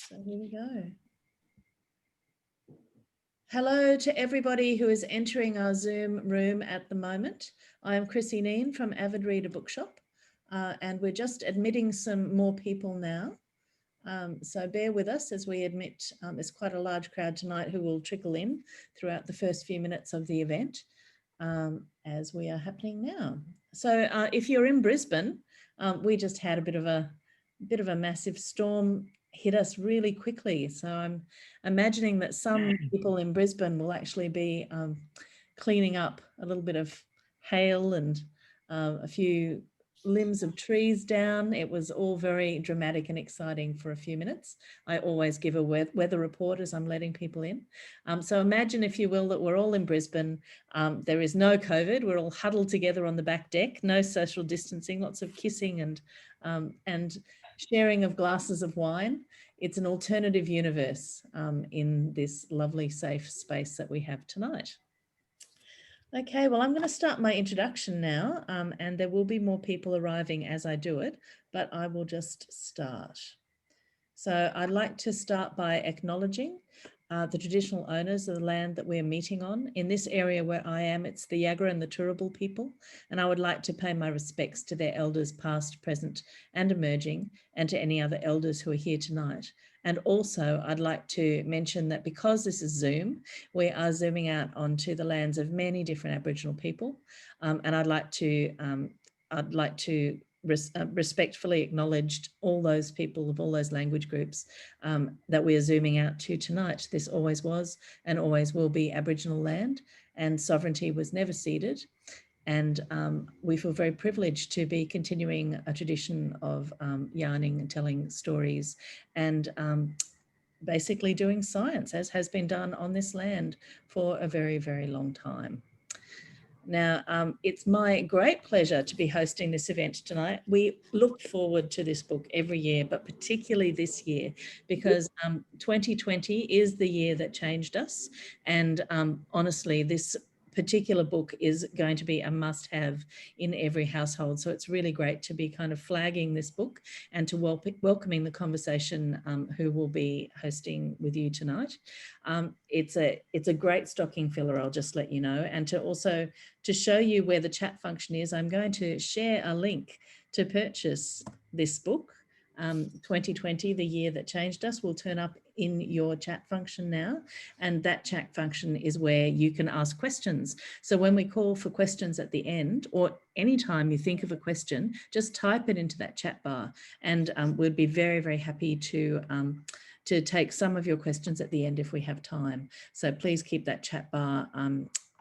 So here we go. Hello to everybody who is entering our Zoom room at the moment. I am Chrissy Neen from Avid Reader Bookshop, and we're just admitting some more people now. So bear with us as we admit there's quite a large crowd tonight who will trickle in throughout the first few minutes of the event as we are happening now. So if you're in Brisbane, we just had a bit of a massive storm hit us really quickly. So I'm imagining that some people in Brisbane will actually be cleaning up a little bit of hail and a few limbs of trees down. It was all very dramatic and exciting for a few minutes. I always give a weather report as I'm letting people in. So imagine, if you will, that we're all in Brisbane. There is no COVID. We're all huddled together on the back deck, no social distancing, lots of kissing and sharing of glasses of wine. It's an alternative universe in this lovely, safe space that we have tonight. Okay, well, I'm going to start my introduction now, and there will be more people arriving as I do it, but I will just start. So I'd like to start by acknowledging the traditional owners of the land that we're meeting on. In this area where I am, it's the Yagara and the Turrbal people, and I would like to pay my respects to their elders past, present and emerging, and to any other elders who are here tonight. And also I'd like to mention that because this is Zoom, we are zooming out onto the lands of many different Aboriginal people, and I'd like to respectfully acknowledged all those people of all those language groups that we are zooming out to tonight. This always was and always will be Aboriginal land, and sovereignty was never ceded. And we feel very privileged to be continuing a tradition of yarning and telling stories and basically doing science, as has been done on this land for a very, very long time. Now, it's my great pleasure to be hosting this event tonight. We look forward to this book every year, but particularly this year, because 2020 is the year that changed us. And honestly, this particular book is going to be a must-have in every household. So it's really great to be kind of flagging this book and to welcoming the conversation who will be hosting with you tonight. It's a great stocking filler, I'll just let you know. And to show you where the chat function is, I'm going to share a link to purchase this book. 2020, the year that changed us, will turn up in your chat function now. And that chat function is where you can ask questions. So when we call for questions at the end, or anytime you think of a question, just type it into that chat bar. And we'd be very, very happy to take some of your questions at the end if we have time. So please keep that chat bar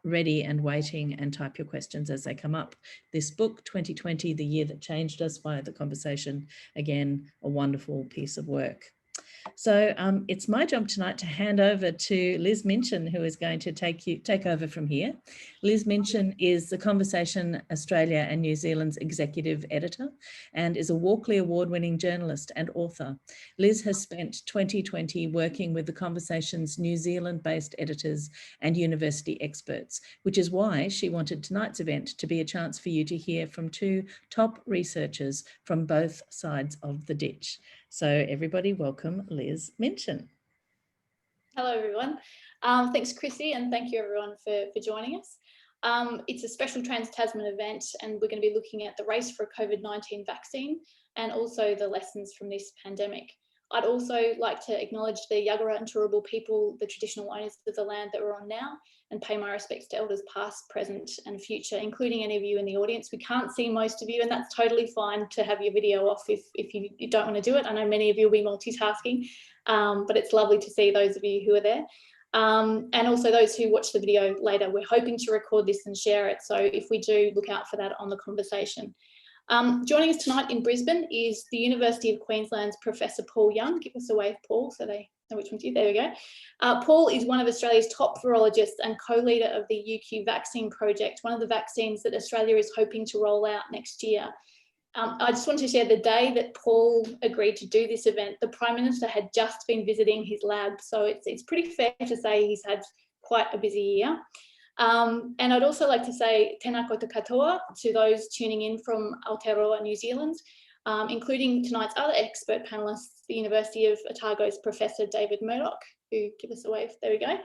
ready and waiting, and type your questions as they come up. This book, 2020, the year that changed us, via the conversation, again, a wonderful piece of work. So it's my job tonight to hand over to Liz Minchin, who is going to take over from here. Liz Minchin is the Conversation Australia and New Zealand's executive editor and is a Walkley Award-winning journalist and author. Liz has spent 2020 working with the Conversation's New Zealand-based editors and university experts, which is why she wanted tonight's event to be a chance for you to hear from two top researchers from both sides of the ditch. So everybody, welcome Liz Minchin. Hello everyone. Thanks Chrissy, and thank you everyone for joining us. It's a special Trans-Tasman event, and we're going to be looking at the race for a COVID-19 vaccine and also the lessons from this pandemic. I'd also like to acknowledge the Yagara and Turrbal people, the traditional owners of the land that we're on now, and pay my respects to elders past, present and future, including any of you in the audience. We can't see most of you, and that's totally fine to have your video off if you don't want to do it. I know many of you will be multitasking, but it's lovely to see those of you who are there. And also those who watch the video later. We're hoping to record this and share it, so if we do, look out for that on the conversation. Joining us tonight in Brisbane is the University of Queensland's Professor Paul Young. Give us a wave, Paul, so they know which one's you. There we go. Paul is one of Australia's top virologists and co-leader of the UQ vaccine project, one of the vaccines that Australia is hoping to roll out next year. I just want to share the day that Paul agreed to do this event, the Prime Minister had just been visiting his lab, so it's pretty fair to say he's had quite a busy year. And I'd also like to say tēnā koutou katoa to those tuning in from Aotearoa, New Zealand. including tonight's other expert panelists, the University of Otago's Professor David Murdoch, who give us a wave, there we go.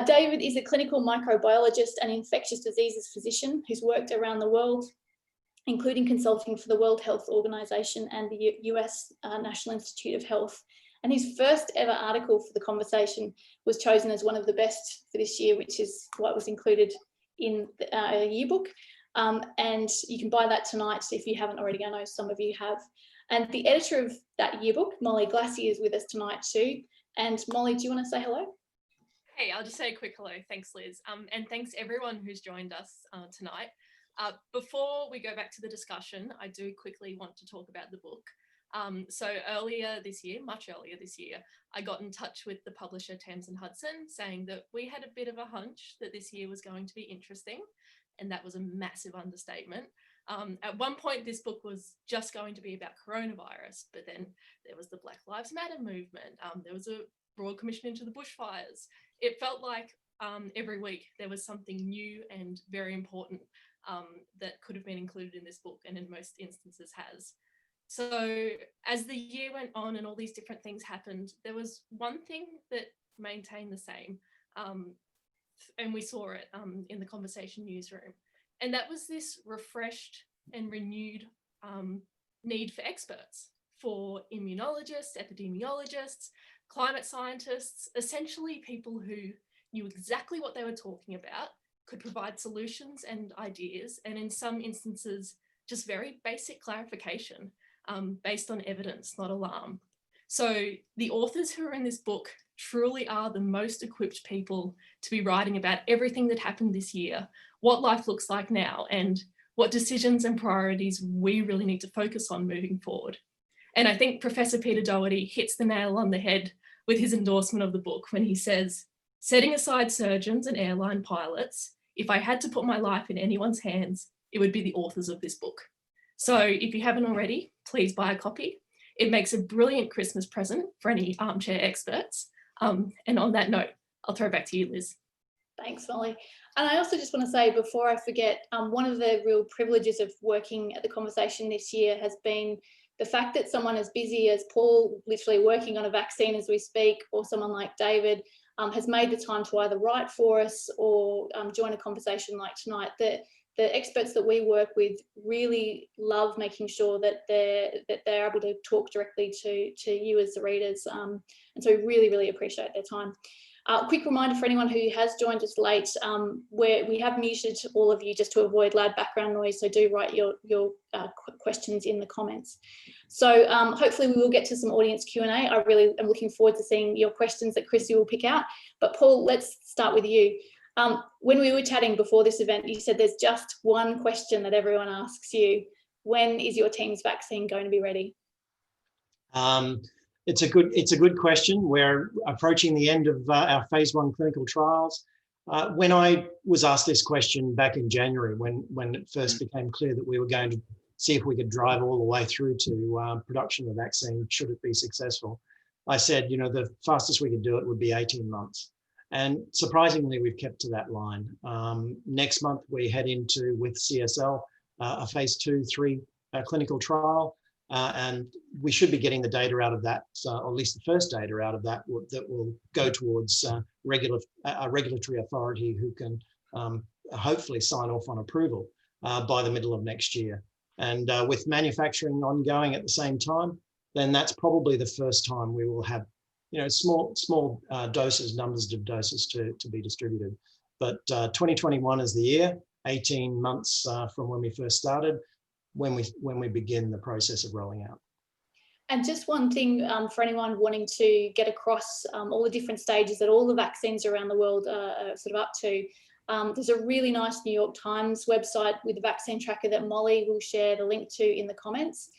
David is a clinical microbiologist and infectious diseases physician who's worked around the world, including consulting for the World Health Organization and the US National Institute of Health. And his first ever article for the conversation was chosen as one of the best for this year, which is what was included in a yearbook. And you can buy that tonight if you haven't already. I know some of you have. And the editor of that yearbook, Molly Glassy, is with us tonight too. And Molly, do you want to say hello? Hey, I'll just say a quick hello. Thanks, Liz. And thanks everyone who's joined us tonight. Before we go back to the discussion, I do quickly want to talk about the book. So earlier this year, much earlier this year, I got in touch with the publisher Thames and Hudson saying that we had a bit of a hunch that this year was going to be interesting. And that was a massive understatement. At one point, this book was just going to be about coronavirus, but then there was the Black Lives Matter movement. There was a Royal Commission into the bushfires. It felt like every week there was something new and very important that could have been included in this book, and in most instances has. So as the year went on and all these different things happened, there was one thing that maintained the same, and we saw it in the conversation newsroom, and that was this refreshed and renewed need for experts, for immunologists, epidemiologists, climate scientists, essentially people who knew exactly what they were talking about, could provide solutions and ideas, and in some instances, just very basic clarification based on evidence, not alarm. So the authors who are in this book truly are the most equipped people to be writing about everything that happened this year, what life looks like now, and what decisions and priorities we really need to focus on moving forward. And I think Professor Peter Doherty hits the nail on the head with his endorsement of the book when he says, setting aside surgeons and airline pilots, if I had to put my life in anyone's hands, it would be the authors of this book. So if you haven't already, please buy a copy. It makes a brilliant Christmas present for any armchair experts. And on that note, I'll throw it back to you, Liz. Thanks, Molly. And I also just want to say, before I forget, one of the real privileges of working at the conversation this year has been the fact that someone as busy as Paul, literally working on a vaccine as we speak, or someone like David, has made the time to either write for us or join a conversation like tonight. The experts that we work with really love making sure that they're able to talk directly to you as the readers. And so we really, really appreciate their time. Quick reminder for anyone who has joined us late, we have muted all of you just to avoid loud background noise, so do write your questions in the comments. So hopefully we will get to some audience Q&A. I really am looking forward to seeing your questions that Chrissy will pick out. But Paul, let's start with you. When we were chatting before this event, you said there's just one question that everyone asks you. When is your team's vaccine going to be ready? It's a good question. We're approaching the end of our phase 1 clinical trials. When I was asked this question back in January, when it first became clear that we were going to see if we could drive all the way through to production of the vaccine, should it be successful, I said, the fastest we could do it would be 18 months. And surprisingly, we've kept to that line. Next month, we head into, with CSL, a phase 2/3 clinical trial. And we should be getting the data out of that, or at least the first data out of that, that will go towards a regulatory authority who can hopefully sign off on approval by the middle of next year. And with manufacturing ongoing at the same time, then that's probably the first time we will have small doses, numbers of doses to be distributed. But 2021 is the year, 18 months from when we first started, when we begin the process of rolling out. And just one thing for anyone wanting to get across all the different stages that all the vaccines around the world are sort of up to, there's a really nice New York Times website with the vaccine tracker that Molly will share the link to in the comments.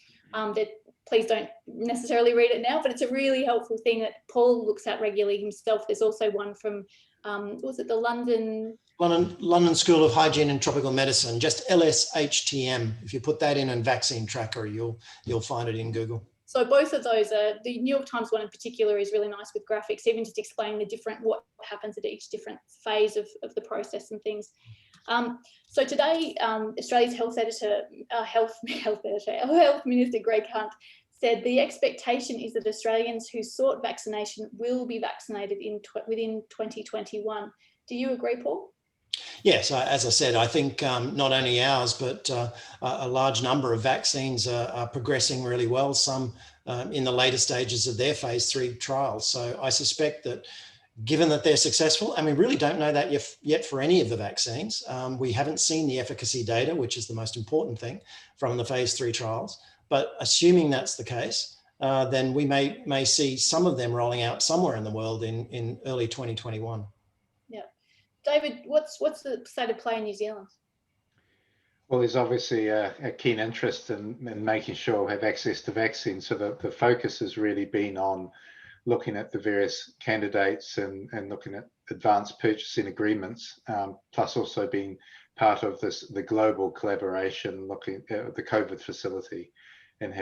Please don't necessarily read it now, but it's a really helpful thing that Paul looks at regularly himself. There's also one from, was it the London School of Hygiene and Tropical Medicine, just LSHTM. If you put that in and vaccine tracker, you'll find it in Google. So both of those are, the New York Times one in particular is really nice with graphics, even just explaining the different, what happens at each different phase of the process and things. So today, Australia's health Minister Greg Hunt said the expectation is that Australians who sought vaccination will be vaccinated within 2021. Do you agree, Paul? Yes, as I said, I think not only ours, but a large number of vaccines are progressing really well, some in the later stages of their phase 3 trials. So I suspect that given that they're successful, and we really don't know that yet for any of the vaccines, we haven't seen the efficacy data, which is the most important thing from the phase 3 trials. But assuming that's the case, then we may see some of them rolling out somewhere in the world in early 2021. Yeah. David, what's the state of play in New Zealand? Well, there's obviously a keen interest in making sure we have access to vaccines. So the focus has really been on looking at the various candidates and looking at advanced purchasing agreements, plus also being part of the global collaboration, looking at the COVID facility and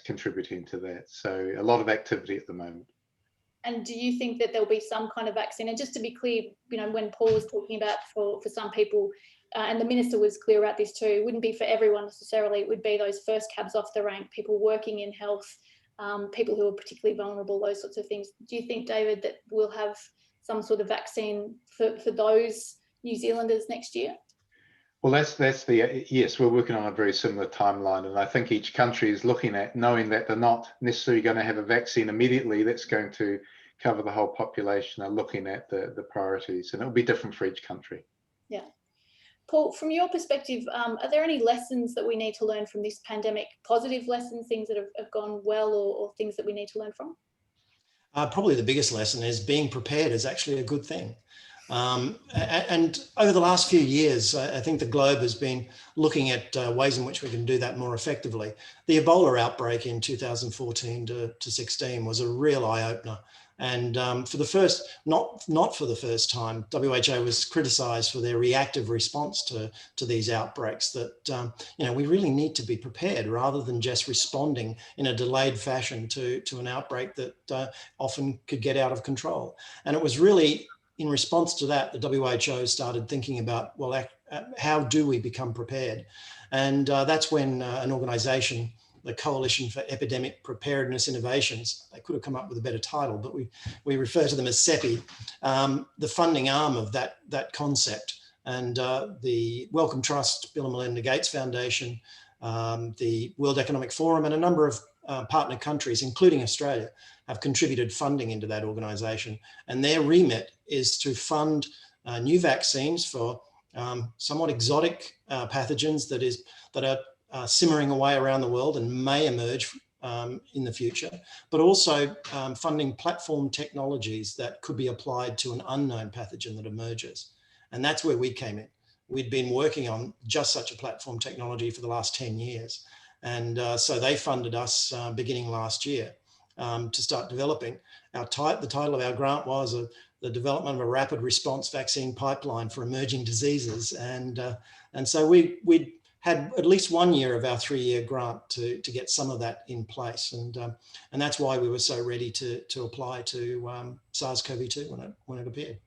contributing to that. So a lot of activity at the moment. And do you think that there'll be some kind of vaccine? And just to be clear, you know, when Paul was talking about for some people, and the minister was clear about this too, it wouldn't be for everyone necessarily. It would be those first cabs off the rank, people working in health, people who are particularly vulnerable, those sorts of things. Do you think, David, that we'll have some sort of vaccine for those New Zealanders next year? Well, yes, we're working on a very similar timeline, and I think each country is looking at knowing that they're not necessarily going to have a vaccine immediately that's going to cover the whole population, are looking at the priorities, and it'll be different for each country. Yeah. Paul, from your perspective, are there any lessons that we need to learn from this pandemic, positive lessons, things that have gone well, or things that we need to learn from? Probably the biggest lesson is being prepared is actually a good thing. And over the last few years, I think the globe has been looking at ways in which we can do that more effectively. The Ebola outbreak in 2014 to 16 was a real eye-opener. And for the first, not for the first time, WHO was criticised for their reactive response to these outbreaks, that we really need to be prepared rather than just responding in a delayed fashion to an outbreak that often could get out of control. And it was really in response to that, the WHO started thinking about, well, how do we become prepared? And that's when an organisation, the Coalition for Epidemic Preparedness Innovations, they could have come up with a better title, but we refer to them as CEPI, the funding arm of that concept. And the Wellcome Trust, Bill and Melinda Gates Foundation, the World Economic Forum, and a number of partner countries, including Australia, have contributed funding into that organisation. And their remit is to fund new vaccines for somewhat exotic pathogens that are simmering away around the world and may emerge in the future, but also funding platform technologies that could be applied to an unknown pathogen that emerges. And that's where we came in. We'd been working on just such a platform technology for the last 10 years. And so they funded us beginning last year to start developing. The title of our grant was the development of a rapid response vaccine pipeline for emerging diseases. And so we had at least 1 year of our 3-year grant to get some of that in place. And that's why we were so ready to apply to SARS-CoV-2 when it appeared.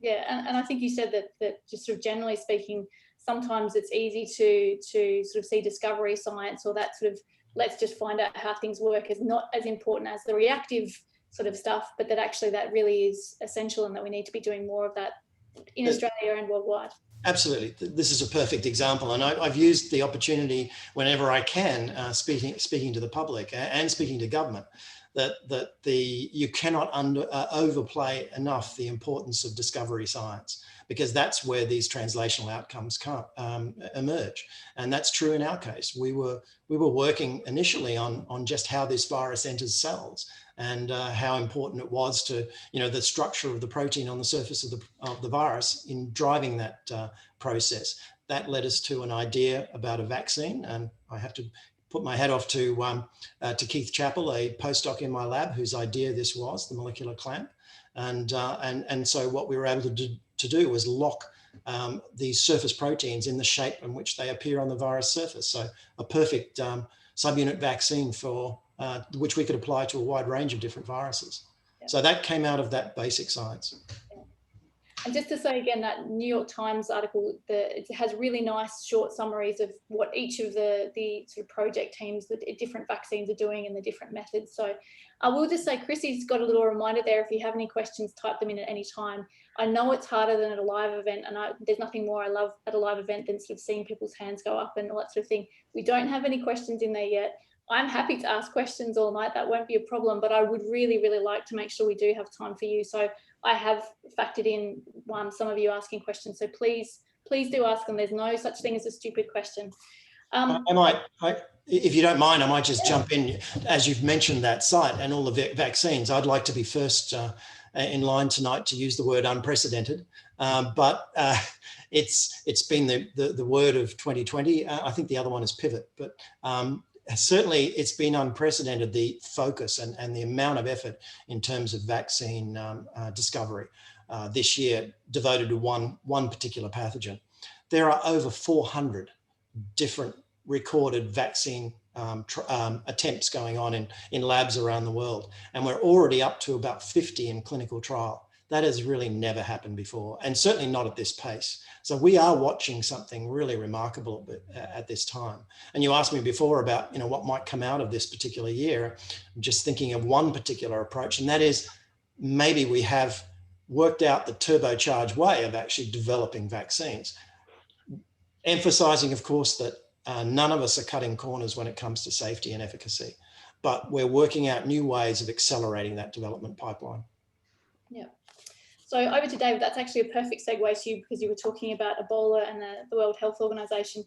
Yeah, and I think you said that just sort of generally speaking, sometimes it's easy to sort of see discovery science or that sort of let's just find out how things work is not as important as the reactive sort of stuff, but that actually that really is essential and that we need to be doing more of that in Australia and worldwide. Absolutely. This is a perfect example. And I've used the opportunity whenever I can, speaking to the public and speaking to government, that you cannot overplay enough the importance of discovery science, because that's where these translational outcomes emerge. And that's true in our case. We were working initially on just how this virus enters cells and how important it was to, the structure of the protein on the surface of the virus in driving that process. That led us to an idea about a vaccine. And I have to put my hat off to Keith Chappell, a postdoc in my lab, whose idea this was, the molecular clamp. And so what we were able to do was lock these surface proteins in the shape in which they appear on the virus surface. So a perfect subunit vaccine for which we could apply to a wide range of different viruses. Yeah. So that came out of that basic science. And just to say again, that New York Times article, it has really nice short summaries of what each of the sort of project teams, the different vaccines are doing and the different methods. So I will just say, Chrissy's got a little reminder there. If you have any questions, type them in at any time. I know it's harder than at a live event, and there's nothing more I love at a live event than sort of seeing people's hands go up and all that sort of thing. We don't have any questions in there yet. I'm happy to ask questions all night. That won't be a problem, but I would really, really like to make sure we do have time for you. So I have factored in some of you asking questions. So please do ask them. There's no such thing as a stupid question. If you don't mind, I might just jump in. As you've mentioned that site and all the vaccines, I'd like to be first in line tonight to use the word unprecedented. But it's been the word of 2020. I think the other one is pivot, but certainly it's been unprecedented, the focus and the amount of effort in terms of vaccine discovery this year devoted to one particular pathogen. There are over 400 different recorded vaccine attempts going on in labs around the world. And we're already up to about 50 in clinical trial. That has really never happened before, and certainly not at this pace. So we are watching something really remarkable at this time. And you asked me before about, what might come out of this particular year. I'm just thinking of one particular approach, and that is maybe we have worked out the turbocharged way of actually developing vaccines. Emphasizing, of course, that none of us are cutting corners when it comes to safety and efficacy, but we're working out new ways of accelerating that development pipeline. Yeah. So over to David. That's actually a perfect segue to you, because you were talking about Ebola and the World Health Organization.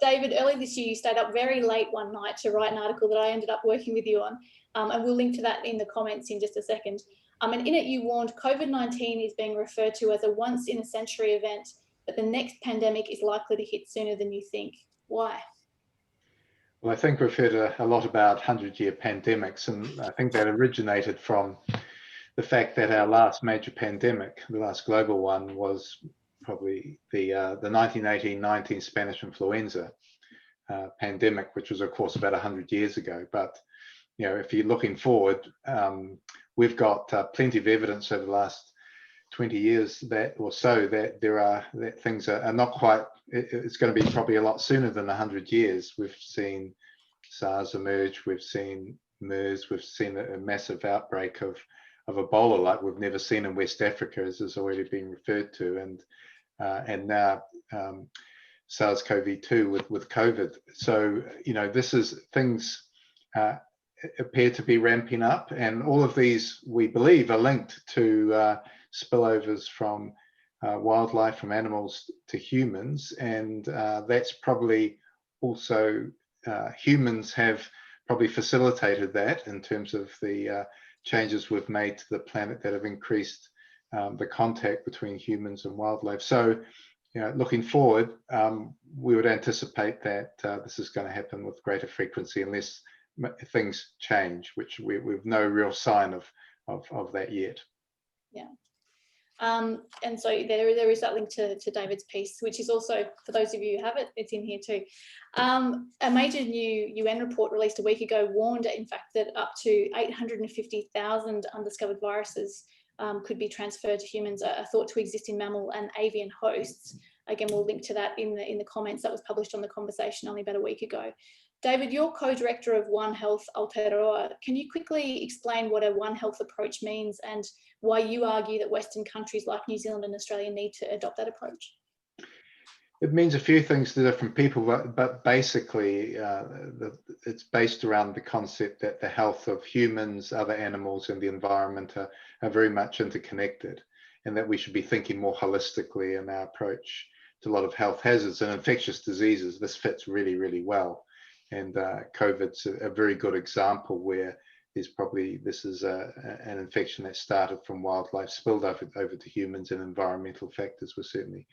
David, early this year, you stayed up very late one night to write an article that I ended up working with you on, and we'll link to that in the comments in just a second. And in it, you warned COVID-19 is being referred to as a once-in-a-century event, but the next pandemic is likely to hit sooner than you think. Why? Well, I think we've heard a lot about 100-year pandemics, and I think that originated from the fact that our last major pandemic, the last global one, was probably the 1918-19 Spanish influenza pandemic, which was, of course, about 100 years ago. But if you're looking forward, we've got plenty of evidence over the last 20 years that things are not quite. It's going to be probably a lot sooner than 100 years. We've seen SARS emerge. We've seen MERS. We've seen a massive outbreak of Ebola like we've never seen in West Africa, as has already been referred to, and now SARS-CoV-2 with COVID. So this is things appear to be ramping up, and all of these, we believe, are linked to spillovers from wildlife, from animals to humans, and that's probably also humans have probably facilitated that in terms of the changes we've made to the planet that have increased the contact between humans and wildlife. So, looking forward, we would anticipate that this is going to happen with greater frequency unless things change, which we've no real sign of that yet. Yeah. And so there is that link to David's piece, which is also, for those of you who have it, it's in here too. A major new UN report released a week ago warned, in fact, that up to 850,000 undiscovered viruses could be transferred to humans, are thought to exist in mammal and avian hosts. Again, we'll link to that in the comments. That was published on The Conversation only about a week ago. David, you're co-director of One Health Aotearoa. Can you quickly explain what a One Health approach means and why you argue that Western countries like New Zealand and Australia need to adopt that approach? It means a few things to different people, but basically it's based around the concept that the health of humans, other animals, and the environment are very much interconnected, and that we should be thinking more holistically in our approach to a lot of health hazards and infectious diseases. This fits really, really well. And COVID's a very good example where this is an infection that started from wildlife, spilled over to humans, and environmental factors were certainly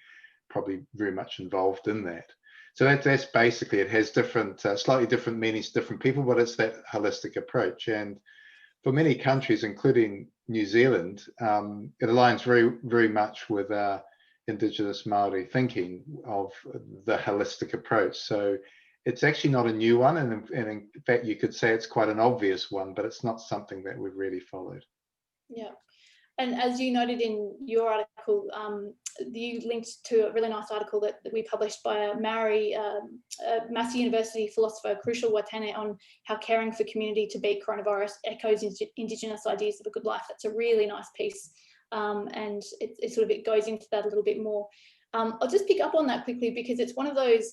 probably very much involved in that. So that's basically, it has different, slightly different meanings to different people, but it's that holistic approach. And for many countries, including New Zealand, it aligns very, very much with our Indigenous Māori thinking of the holistic approach. So it's actually not a new one, and in fact you could say it's quite an obvious one, but it's not something that we've really followed. Yeah. And as you noted in your article, you linked to a really nice article that we published by a Maori, Massey University philosopher, Crucial Watene, on how caring for community to beat coronavirus echoes Indigenous ideas of a good life. That's a really nice piece, and it goes into that a little bit more. I'll just pick up on that quickly, because it's one of those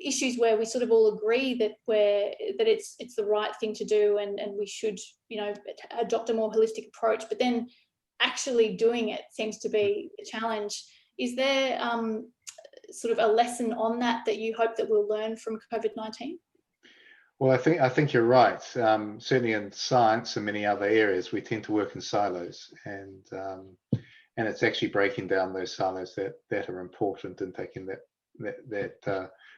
issues where we sort of all agree that it's the right thing to do, and we should, you know, adopt a more holistic approach, but then actually doing it seems to be a challenge. Is there sort of a lesson on that you hope that we'll learn from COVID-19? Well, I think you're right. Certainly in science and many other areas, we tend to work in silos, and it's actually breaking down those silos that are important, and taking that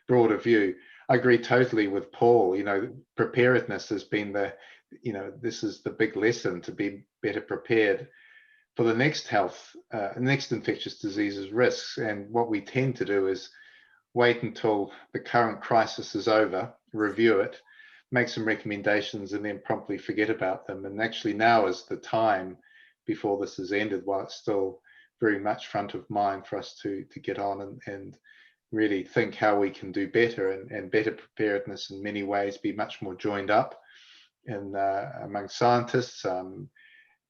broader view. I agree totally with Paul. You know, preparedness has been this is the big lesson, to be better prepared for the next next infectious diseases risks. And what we tend to do is wait until the current crisis is over, review it, make some recommendations, and then promptly forget about them. And actually now is the time, before this is ended, while it's still very much front of mind, for us to get on and really think how we can do better, and better preparedness in many ways, be much more joined up in among scientists,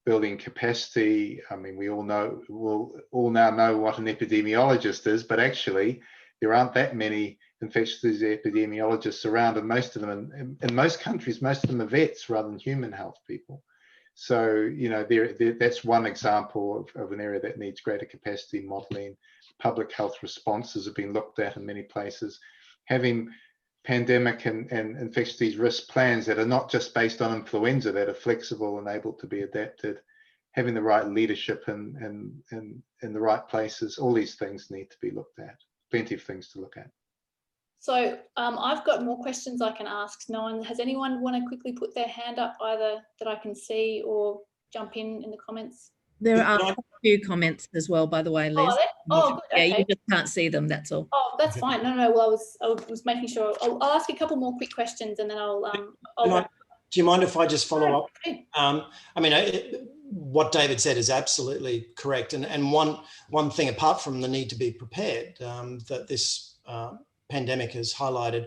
building capacity. I mean, we'll all now know what an epidemiologist is, but actually there aren't that many infectious disease epidemiologists around, and most of them in most countries, most of them are vets rather than human health people. So, you know, that's one example of an area that needs greater capacity modeling. Public health responses have been looked at in many places. Having pandemic and infectious disease risk plans that are not just based on influenza, that are flexible and able to be adapted. Having the right leadership in the right places. All these things need to be looked at. Plenty of things to look at. So I've got more questions I can ask. Has anyone want to quickly put their hand up, either that I can see or jump in the comments? There are a few comments as well, by the way, Liz. Oh, oh, good. Okay. Yeah, you just can't see them, that's all. Oh, that's fine. No. Well, I was making sure. I'll ask a couple more quick questions, and then I'll do you mind if I just follow up? I mean, what David said is absolutely correct. And one thing, apart from the need to be prepared, that this pandemic has highlighted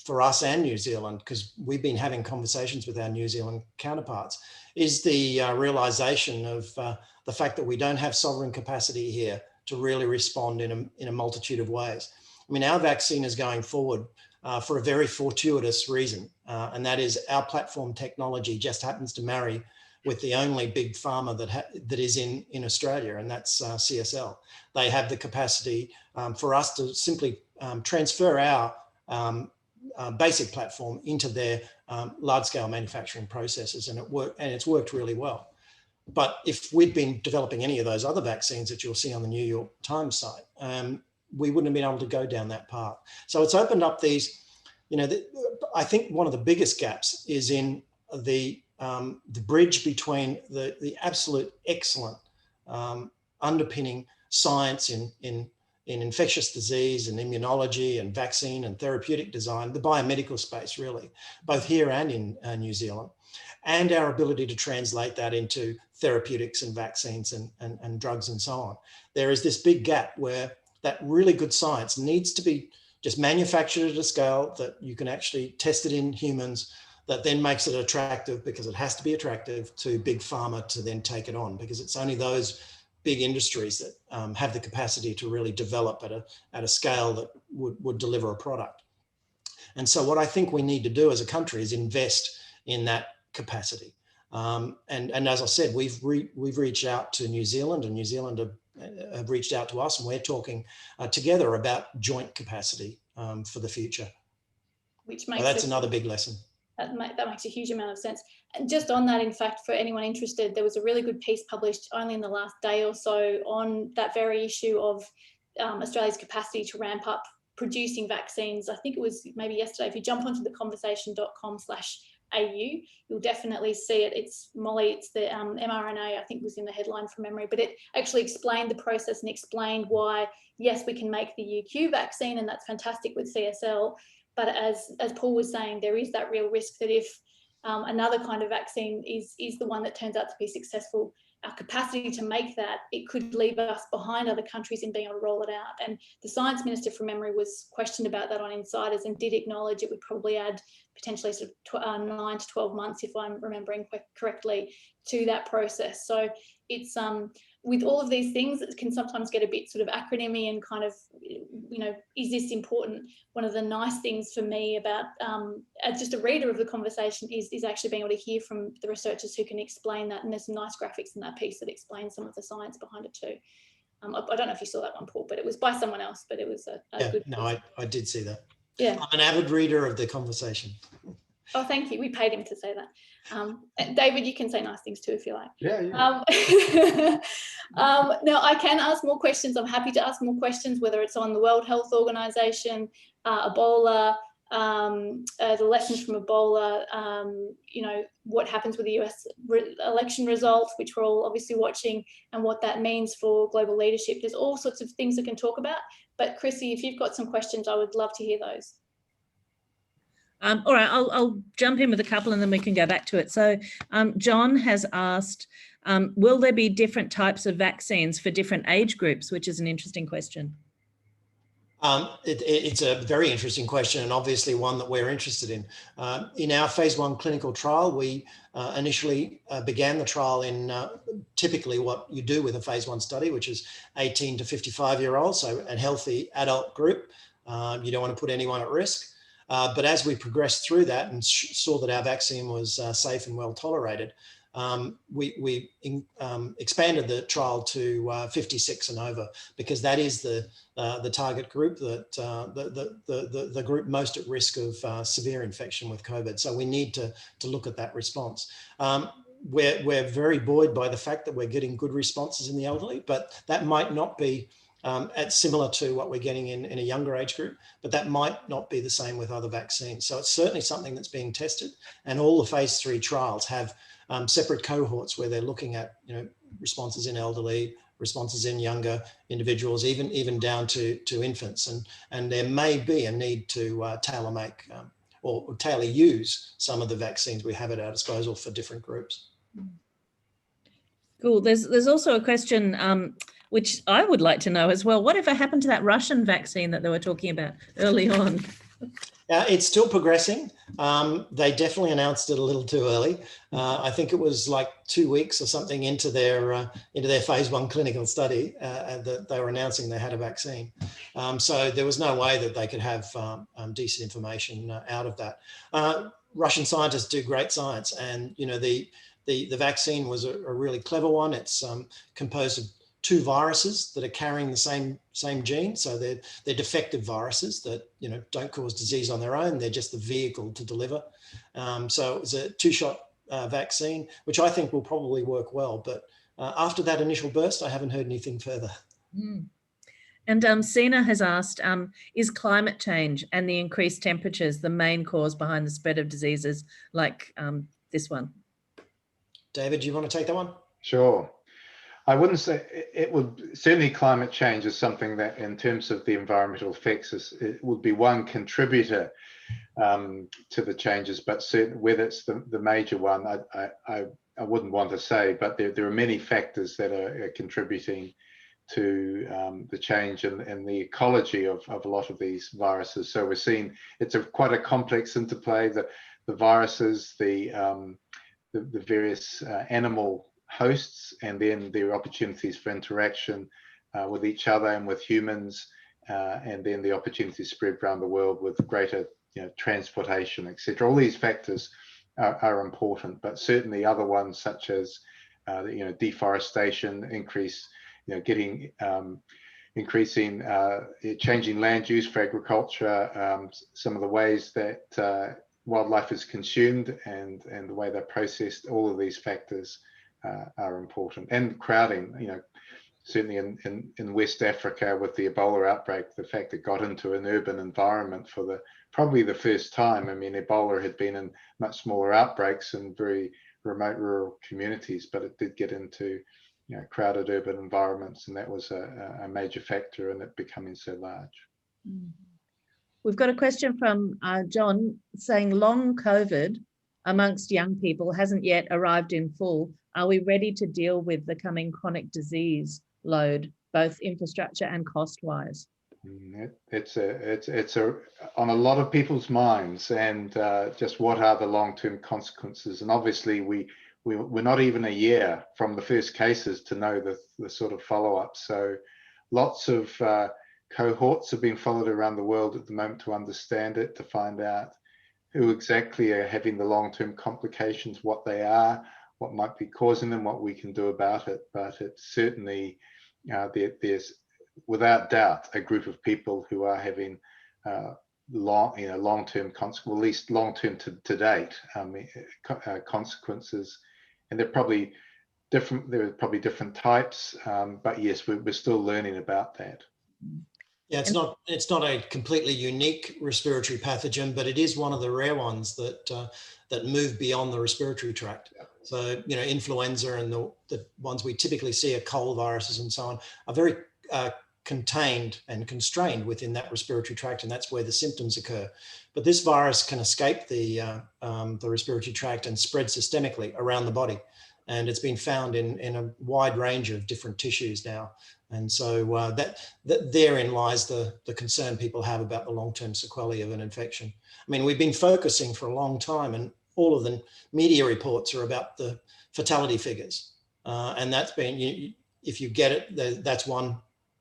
for us and New Zealand, because we've been having conversations with our New Zealand counterparts, is the realization of the fact that we don't have sovereign capacity here to really respond in a multitude of ways. I mean, our vaccine is going forward for a very fortuitous reason, and that is our platform technology just happens to marry with the only big pharma that is in Australia, and that's CSL. They have the capacity for us to simply transfer our basic platform into their large-scale manufacturing processes, and it's worked really well. But if we'd been developing any of those other vaccines that you'll see on the New York Times site, we wouldn't have been able to go down that path. So it's opened up these, you know, I think one of the biggest gaps is in the bridge between the absolute excellent underpinning science in infectious disease and immunology and vaccine and therapeutic design, the biomedical space really, both here and in New Zealand, and our ability to translate that into therapeutics and vaccines and drugs and so on. There is this big gap where that really good science needs to be just manufactured at a scale that you can actually test it in humans, that then makes it attractive, because it has to be attractive to big pharma to then take it on, because it's only those big industries that have the capacity to really develop at a scale that would deliver a product. And so what I think we need to do as a country is invest in that capacity. And as I said, we've reached out to New Zealand, and New Zealand have reached out to us, and we're talking together about joint capacity for the future. Which makes that's another big lesson. That makes a huge amount of sense. And just on that, in fact, for anyone interested, there was a really good piece published only in the last day or so on that very issue of Australia's capacity to ramp up producing vaccines. I think it was maybe yesterday. If you jump onto theconversation.com/au, you'll definitely see it. It's Molly, it's the mRNA, I think was in the headline from memory, but it actually explained the process and explained why, yes, we can make the UQ vaccine, and that's fantastic with CSL, But as Paul was saying, there is that real risk that if another kind of vaccine is the one that turns out to be successful, our capacity to make that, it could leave us behind other countries in being able to roll it out. And the science minister, from memory, was questioned about that on Insiders and did acknowledge it would probably add potentially sort of 9 to 12 months, if I'm remembering correctly, to that process. So it's with all of these things, it can sometimes get a bit sort of acronym-y and kind of, you know, is this important? One of the nice things for me about as just a reader of the conversation is actually being able to hear from the researchers who can explain that. And there's some nice graphics in that piece that explain some of the science behind it too. I don't know if you saw that one, Paul, but it was by someone else, but it was a good piece. No, I did see that. Yeah. I'm an avid reader of the conversation. Oh, thank you. We paid him to say that. David, you can say nice things too if you like. Yeah. Now, I can ask more questions. I'm happy to ask more questions, whether it's on the World Health Organization, Ebola, the lessons from Ebola, you know, what happens with the US election results, which we're all obviously watching, and what that means for global leadership. There's all sorts of things we can talk about. But Chrissy, if you've got some questions, I would love to hear those. All right, I'll jump in with a couple and then we can go back to it. So John has asked, will there be different types of vaccines for different age groups, which is an interesting question. It's a very interesting question, and obviously one that we're interested in. In our phase 1 clinical trial, we initially began the trial in typically what you do with a phase 1 study, which is 18 to 55-year-olds, so a healthy adult group. You don't want to put anyone at risk. But as we progressed through that and saw that our vaccine was safe and well tolerated, we expanded the trial to 56 and over, because that is the target group, that the group most at risk of severe infection with COVID. So we need to look at that response. We're very buoyed by the fact that we're getting good responses in the elderly, but that might not be similar to what we're getting in a younger age group, but that might not be the same with other vaccines. So it's certainly something that's being tested, and all the phase 3 trials have separate cohorts where they're looking at, you know, responses in elderly, responses in younger individuals, even down to infants, and there may be a need to tailor make or tailor use some of the vaccines we have at our disposal for different groups. Cool. There's also a question which I would like to know as well. Whatever happened to that Russian vaccine that they were talking about early on? It's still progressing. They definitely announced it a little too early. I think it was like 2 weeks or something into their phase 1 clinical study that they were announcing they had a vaccine. So there was no way that they could have decent information out of that. Russian scientists do great science, and you know the vaccine was a really clever one. It's composed of 2 viruses that are carrying the same gene. So they're defective viruses that, you know, don't cause disease on their own. They're just the vehicle to deliver. So it's a 2-shot vaccine, which I think will probably work well. But after that initial burst, I haven't heard anything further. Mm. And Sina has asked, is climate change and the increased temperatures the main cause behind the spread of diseases like this one? David, do you want to take that one? Sure. I wouldn't say it would. Certainly climate change is something that, in terms of the environmental effects, it would be one contributor to the changes, but certainly whether it's the major one, I wouldn't want to say, but there are many factors that are contributing to the change in the ecology of a lot of these viruses. So we're seeing it's quite a complex interplay, the viruses, the various animal hosts, and then there are opportunities for interaction with each other and with humans, and then the opportunities spread around the world with greater, you know, transportation, etc. All these factors are important, but certainly other ones such as you know, deforestation, increasing changing land use for agriculture, some of the ways that wildlife is consumed and the way they're processed, all of these factors are important. And crowding, you know, certainly in West Africa with the Ebola outbreak, the fact it got into an urban environment for probably the first time. I mean, Ebola had been in much smaller outbreaks in very remote rural communities, but it did get into, you know, crowded urban environments, and that was a major factor in it becoming so large. We've got a question from John saying long COVID amongst young people hasn't yet arrived in full. Are we ready to deal with the coming chronic disease load, both infrastructure and cost-wise? It's on a lot of people's minds, and just what are the long-term consequences? And obviously we're not even a year from the first cases to know the sort of follow-up. So lots of cohorts have been followed around the world at the moment to understand it, to find out who exactly are having the long-term complications, what they are, what might be causing them, what we can do about it. But it's certainly, there's without doubt a group of people who are having long-term consequences, at least long-term to date, consequences. And they're probably different. There are probably different types, but yes, we're still learning about that. Yeah, it's not a completely unique respiratory pathogen, but it is one of the rare ones that that move beyond the respiratory tract. So, you know, influenza and the ones we typically see are cold viruses and so on are very contained and constrained within that respiratory tract, and that's where the symptoms occur. But this virus can escape the respiratory tract and spread systemically around the body. And it's been found in a wide range of different tissues now. And so that therein lies the concern people have about the long-term sequelae of an infection. I mean, we've been focusing for a long time, and all of the media reports are about the fatality figures. And that's been, if you get it, that's one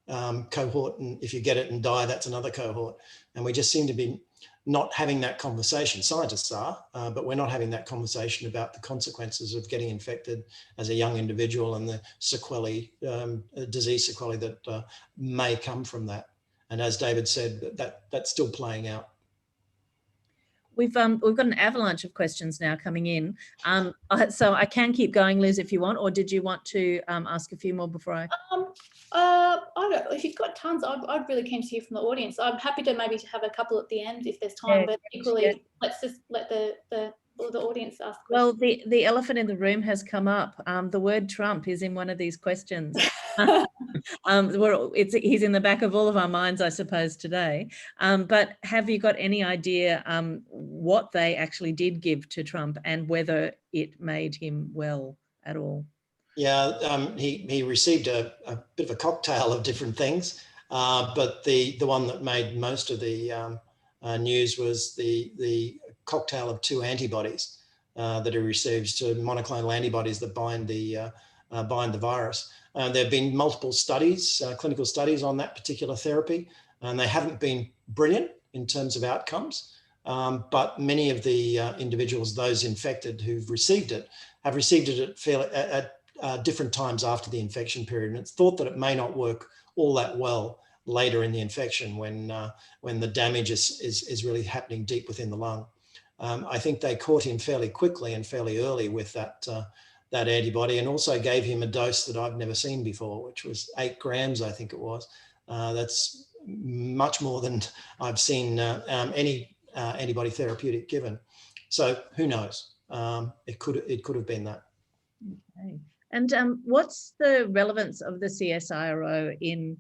cohort, and if you get it and die, that's another cohort. And we just seem to be not having that conversation. Scientists are, but we're not having that conversation about the consequences of getting infected as a young individual and the sequelae, disease sequelae that may come from that. And as David said, that's still playing out. We've got an avalanche of questions now coming in. So I can keep going, Liz, if you want, or did you want to ask a few more before I? I don't know. If you've got tons, I'd really keen to hear from the audience. I'm happy to maybe have a couple at the end if there's time, but equally, let's just let the audience ask questions. Well, the elephant in the room has come up. The word Trump is in one of these questions. He's in the back of all of our minds, I suppose, today. But have you got any idea what they actually did give to Trump and whether it made him well at all? Yeah, he received a bit of a cocktail of different things, but the one that made most of the news was the cocktail of 2 antibodies that he receives, to monoclonal antibodies that bind the virus. There have been multiple studies, clinical studies on that particular therapy, and they haven't been brilliant in terms of outcomes. But many of the individuals, those infected who've received it, have received it at different times after the infection period. And it's thought that it may not work all that well later in the infection when the damage is really happening deep within the lung. I think they caught him fairly quickly and fairly early with that antibody, and also gave him a dose that I've never seen before, which was 8 grams, I think it was. That's much more than I've seen any antibody therapeutic given. So who knows? It could have been that. Okay. And what's the relevance of the CSIRO in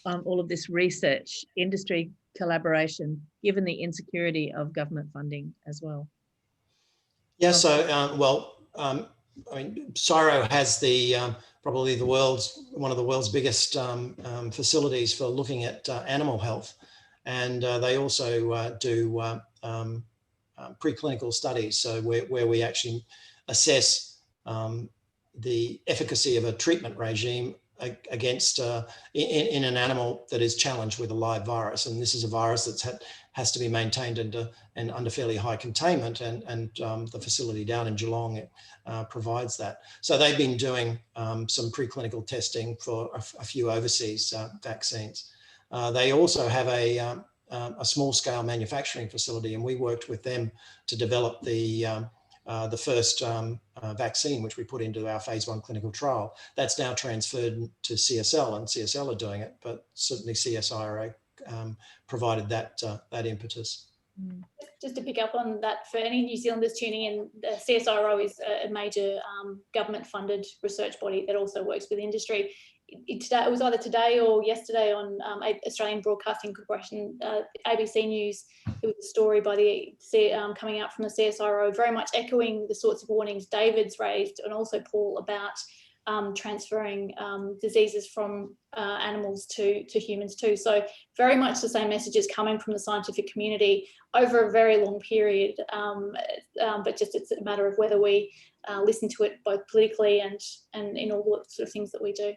all of this research, industry collaboration, given the insecurity of government funding as well? Yeah, so, I mean, CSIRO has probably one of the world's biggest facilities for looking at animal health. And they also do preclinical studies, so where we actually assess the efficacy of a treatment regime against in an animal that is challenged with a live virus. And this is a virus that has to be maintained under fairly high containment, and the facility down in Geelong provides that. So they've been doing some preclinical testing for a few overseas vaccines. They also have a small-scale manufacturing facility, and we worked with them to develop the first vaccine, which we put into our phase 1 clinical trial. That's now transferred to CSL, and CSL are doing it, but certainly CSIRO provided that impetus. Just to pick up on that, for any New Zealanders tuning in, the CSIRO is a major government-funded research body that also works with industry. it was either today or yesterday on Australian Broadcasting Corporation, ABC News. There was a story by coming out from the CSIRO, very much echoing the sorts of warnings David's raised, and also Paul, about transferring diseases from animals to humans too. So very much the same messages coming from the scientific community over a very long period, but just it's a matter of whether we listen to it both politically and in all the sort of things that we do.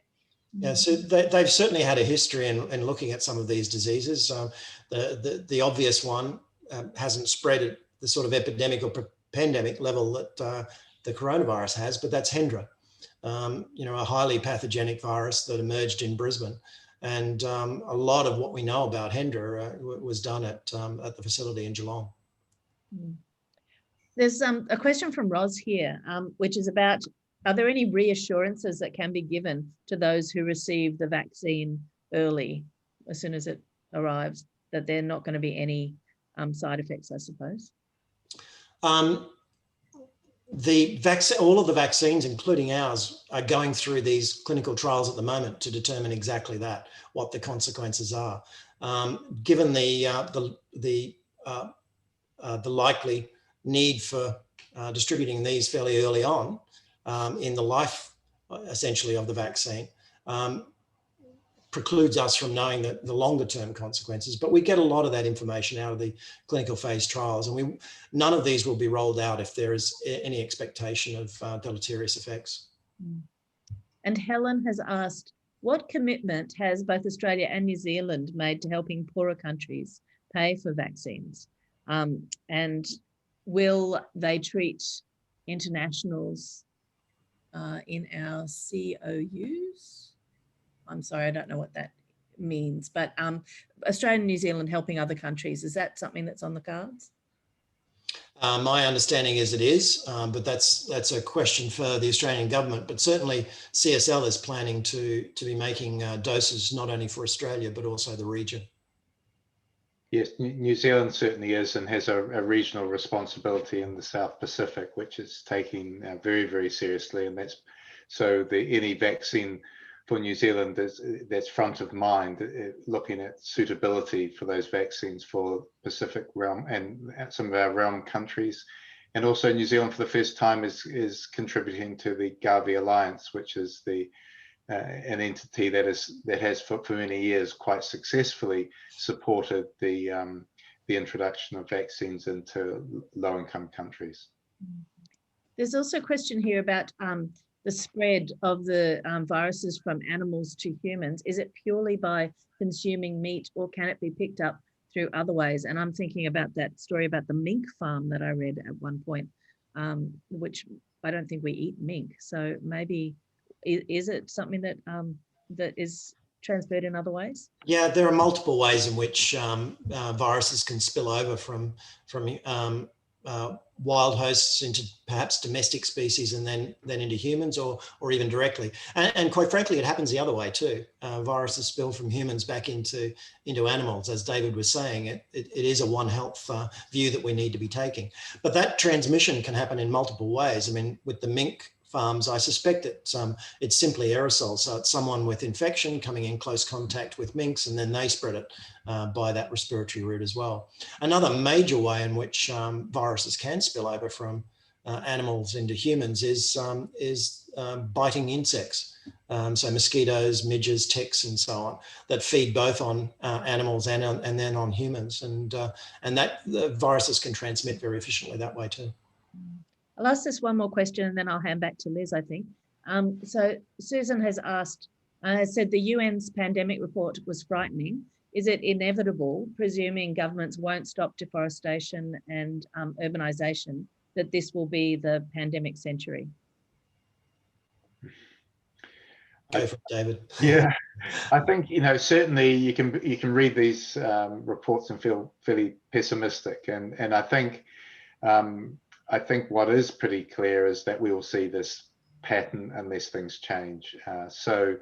Yeah, so they've certainly had a history in looking at some of these diseases. The obvious one hasn't spread at the sort of epidemic or pandemic level that the coronavirus has, but that's Hendra. A highly pathogenic virus that emerged in Brisbane. And a lot of what we know about Hendra was done at the facility in Geelong. There's a question from Roz here, which is about, are there any reassurances that can be given to those who receive the vaccine early, as soon as it arrives, that there are not going to be any side effects, I suppose? All of the vaccines, including ours, are going through these clinical trials at the moment to determine exactly that, what the consequences are. Given the likely need for distributing these fairly early on in the life, essentially, of the vaccine, precludes us from knowing the longer term consequences, but we get a lot of that information out of the clinical phase trials, and none of these will be rolled out if there is any expectation of deleterious effects. And Helen has asked, what commitment has both Australia and New Zealand made to helping poorer countries pay for vaccines? And will they treat internationals in our COUs? I'm sorry, I don't know what that means, but Australia and New Zealand helping other countries, is that something that's on the cards? My understanding is it is, but that's a question for the Australian government. But certainly CSL is planning to be making doses not only for Australia, but also the region. Yes, New Zealand certainly is and has a regional responsibility in the South Pacific, which it's taking very, very seriously. And that's so any vaccine for New Zealand that's front of mind, looking at suitability for those vaccines for Pacific realm and some of our realm countries. And also New Zealand for the first time is contributing to the Gavi Alliance, which is an entity that has for many years quite successfully supported the introduction of vaccines into low-income countries. There's also a question here about the spread of the viruses from animals to humans. Is it purely by consuming meat, or can it be picked up through other ways? And I'm thinking about that story about the mink farm that I read at one point, which I don't think we eat mink. So maybe, is it something that that is transferred in other ways? Yeah, there are multiple ways in which viruses can spill over from wild hosts into perhaps domestic species and then into humans, or even directly. And quite frankly, it happens the other way too. Viruses spill from humans back into animals. As David was saying, it is a One Health view that we need to be taking. But that transmission can happen in multiple ways. I mean, with the mink farms, I suspect that it's simply aerosol. So it's someone with infection coming in close contact with minks, and then they spread it by that respiratory route as well. Another major way in which viruses can spill over from animals into humans is biting insects. So mosquitoes, midges, ticks, and so on, that feed both on animals and then on humans. And that the viruses can transmit very efficiently that way too. I'll ask this one more question and then I'll hand back to Liz, I think. So Susan has asked, said the UN's pandemic report was frightening. Is it inevitable, presuming governments won't stop deforestation and urbanisation, that this will be the pandemic century? Go for it, David. Yeah, I think certainly you can read these reports and feel fairly pessimistic, and I think what is pretty clear is that we will see this pattern unless things change. So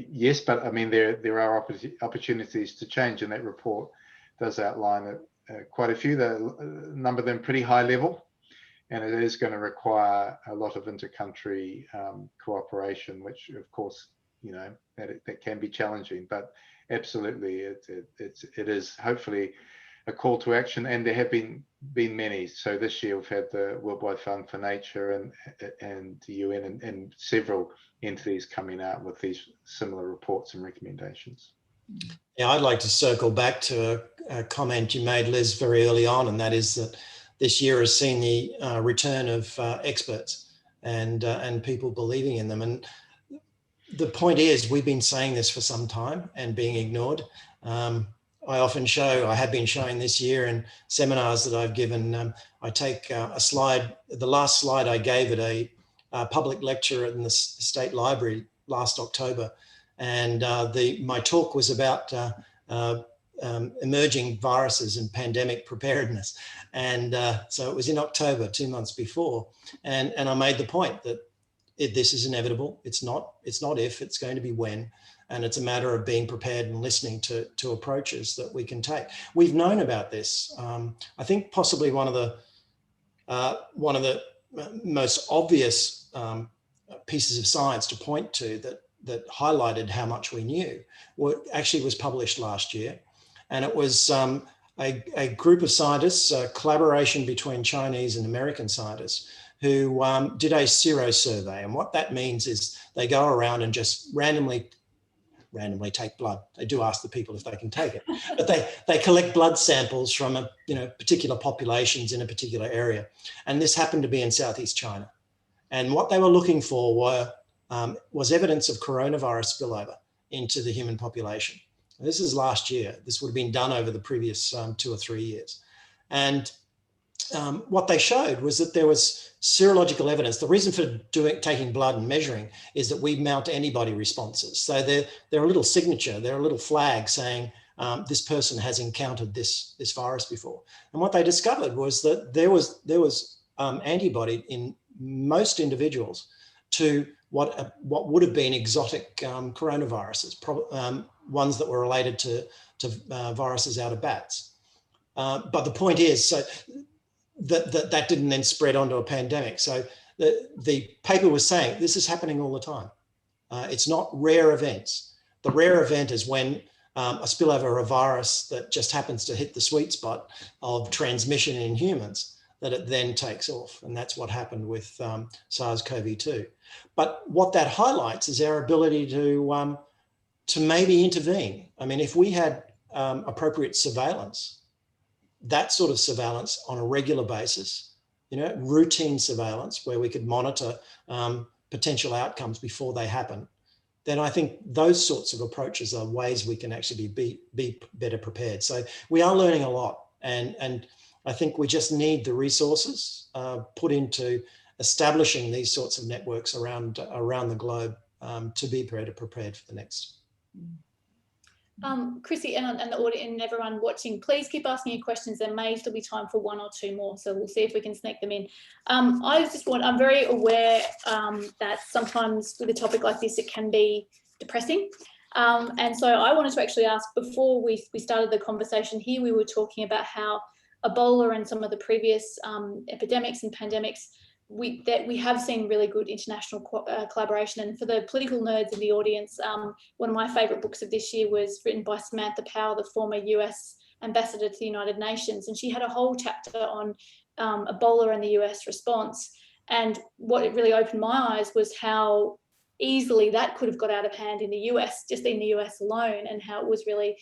yes, but I mean there are opportunities to change, and that report does outline quite a few. The number of them pretty high level, and it is going to require a lot of inter-country cooperation, which of course that can be challenging. But absolutely, it is hopefully a call to action, and there have been many. So this year we've had the Worldwide Fund for Nature and the UN and several entities coming out with these similar reports and recommendations. Yeah, I'd like to circle back to a comment you made, Liz, very early on, and that is that this year has seen the return of experts and people believing in them. And the point is, we've been saying this for some time and being ignored. I often I have been showing this year in seminars that I've given, I take a slide, the last slide I gave at a public lecture in the State Library last October. And my talk was about emerging viruses and pandemic preparedness. And so it was in October, 2 months before. And I made the point that this is inevitable. It's not if, it's going to be when. And it's a matter of being prepared and listening to approaches that we can take. We've known about this. I think possibly one of the most obvious pieces of science to point to that highlighted how much we knew actually was published last year. And it was a group of scientists, a collaboration between Chinese and American scientists, who did a sero survey. And what that means is they go around and just randomly take blood. They do ask the people if they can take it, but they collect blood samples from particular populations in a particular area. And this happened to be in Southeast China. And what they were looking for was evidence of coronavirus spillover into the human population. And this is last year. This would have been done over the previous 2 or 3 years. And what they showed was that there was serological evidence. The reason for taking blood and measuring is that we mount antibody responses. So they're a little signature, they're a little flag saying this person has encountered this virus before. And what they discovered was that there was antibody in most individuals to what would have been exotic coronaviruses, ones that were related to viruses out of bats. But the point is, so that didn't then spread onto a pandemic. So the paper was saying this is happening all the time. It's not rare events. The rare event is when a spillover of a virus that just happens to hit the sweet spot of transmission in humans, that it then takes off. And that's what happened with SARS-CoV-2. But what that highlights is our ability to maybe intervene. I mean, if we had appropriate surveillance, that sort of surveillance on a regular basis, routine surveillance where we could monitor potential outcomes before they happen, then I think those sorts of approaches are ways we can actually be better prepared. So we are learning a lot, and I think we just need the resources put into establishing these sorts of networks around the globe to be better prepared for the next. Chrissy and the audience and everyone watching, please keep asking your questions. There may still be time for 1 or 2 more, so we'll see if we can sneak them in. I'm very aware that sometimes with a topic like this, it can be depressing. And so I wanted to actually ask, before we started the conversation here, we were talking about how Ebola and some of the previous epidemics and pandemics, we have seen really good international collaboration. And for the political nerds in the audience, one of my favourite books of this year was written by Samantha Power, the former US ambassador to the United Nations, and she had a whole chapter on Ebola and the US response. And what it really opened my eyes was how easily that could have got out of hand in the US, just in the US alone, and how it was really